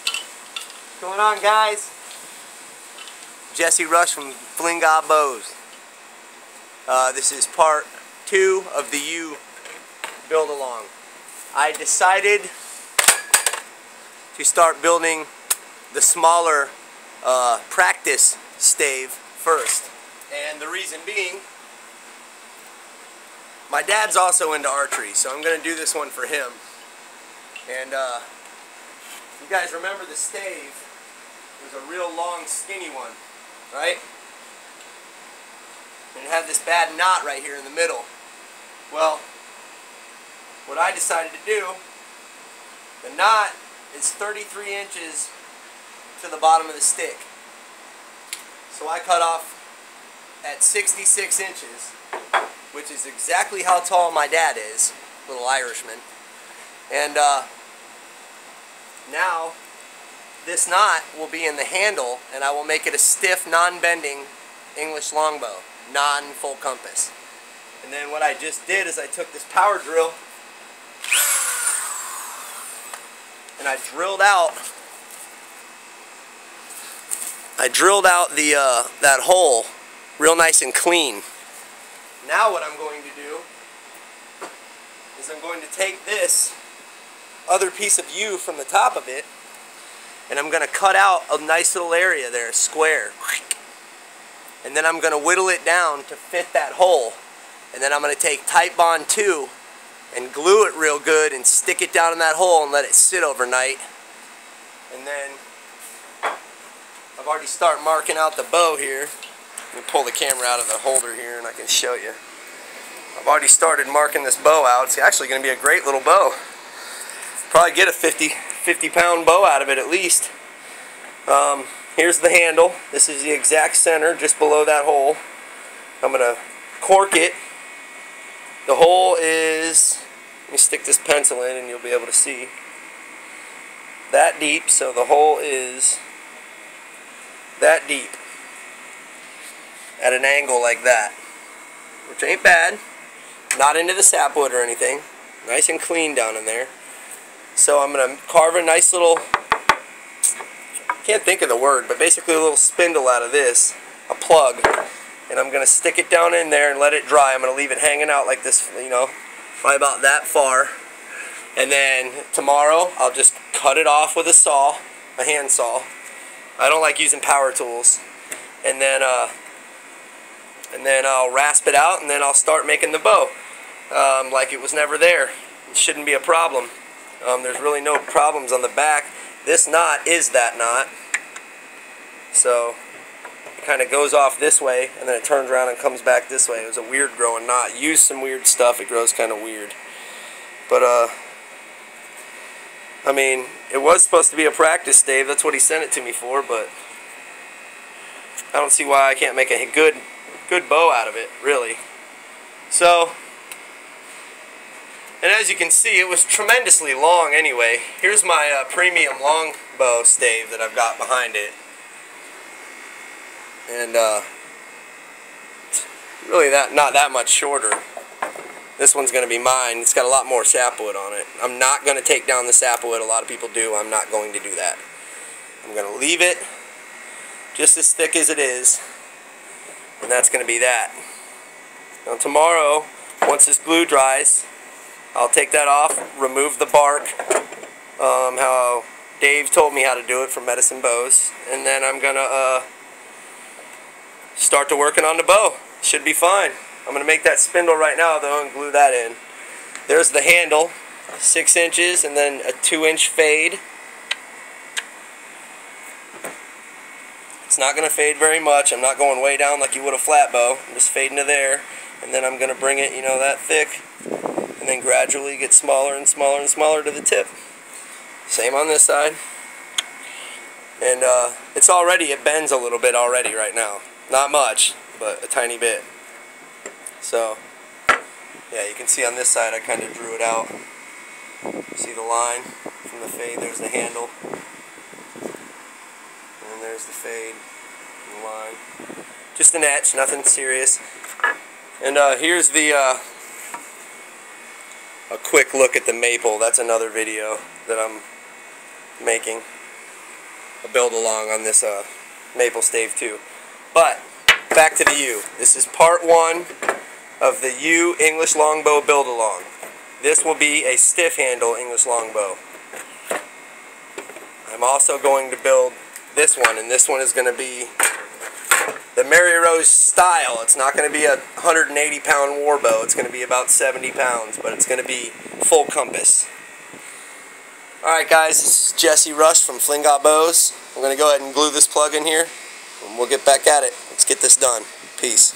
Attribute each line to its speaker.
Speaker 1: What's going on, guys? Jesse Rush from Flinga Bows. This is part 2 of the U build along. I decided to start building the smaller practice stave first. And the reason being, my dad's also into archery, so I'm going to do this one for him. And you guys remember the stave? It was a real long, skinny one, right? And it had this bad knot right here in the middle. Well, what I decided to do, the knot is 33 inches to the bottom of the stick. So I cut off at 66 inches, which is exactly how tall my dad is, little Irishman. And now this knot will be in the handle, and I will make it a stiff, non-bending English longbow, non-full compass. And then what I just did is I took this power drill and I drilled out the that hole real nice and clean. Now what I'm going to do is I'm going to take this other piece of U from the top of it, and I'm going to cut out a nice little area there, a square. And then I'm going to whittle it down to fit that hole. And then I'm going to take Titebond 2 and glue it real good and stick it down in that hole and let it sit overnight. And then I've already started marking out the bow here. Let me pull the camera out of the holder here and I can show you. I've already started marking this bow out. It's actually going to be a great little bow. Probably get a 50-pound bow out of it at least. Here's the handle. This is the exact center, just below that hole. I'm going to cork it. The hole is, let me stick this pencil in and you'll be able to see, that deep. So the hole is that deep at an angle like that, which ain't bad. Not into the sapwood or anything. Nice and clean down in there. So I'm going to carve a nice little, can't think of the word, but basically a little spindle out of this, a plug, and I'm going to stick it down in there and let it dry. I'm going to leave it hanging out like this, you know, probably about that far. And then tomorrow I'll just cut it off with a saw, a hand saw. I don't like using power tools. And then I'll rasp it out, and then I'll start making the bow like it was never there. It shouldn't be a problem. There's really no problems on the back. This knot is that knot. So it kind of goes off this way and then it turns around and comes back this way. It was a weird growing knot. Use some weird stuff. It grows kind of weird. But I mean, it was supposed to be a practice stave. That's what he sent it to me for, but I don't see why I can't make a good bow out of it, really. So, and as you can see, it was tremendously long anyway. Here's my premium longbow stave that I've got behind it. And really not that much shorter. This one's going to be mine. It's got a lot more sapwood on it. I'm not going to take down the sapwood. A lot of people do. I'm not going to do that. I'm going to leave it just as thick as it is. And that's going to be that. Now tomorrow, once this glue dries, I'll take that off, remove the bark, how Dave told me how to do it from Medicine Bows, and then I'm going to start to working on the bow. Should be fine. I'm going to make that spindle right now though and glue that in. There's the handle, 6 inches, and then a 2-inch fade. It's not going to fade very much. I'm not going way down like you would a flat bow. I'm just fading to there, and then I'm going to bring it, you know, that thick, and then gradually get smaller and smaller and smaller to the tip. Same on this side. And it bends a little bit already right now. Not much, but a tiny bit. So, yeah, you can see on this side I kind of drew it out. See the line from the fade, there's the handle. And there's the fade and the line. Just an etch, nothing serious. And here's the a quick look at the maple. That's another video that I'm making a build along on this maple stave too. But back to the U. This is part 1 of the U English longbow build along. This will be a stiff handle English longbow. I'm also going to build this one, and this one is going to be the Mary Rose style. It's not going to be a 180-pound war bow. It's going to be about 70 pounds, but it's going to be full compass. Alright guys, this is Jesse Rush from Flingot Bows. I'm going to go ahead and glue this plug in here, and we'll get back at it. Let's get this done. Peace.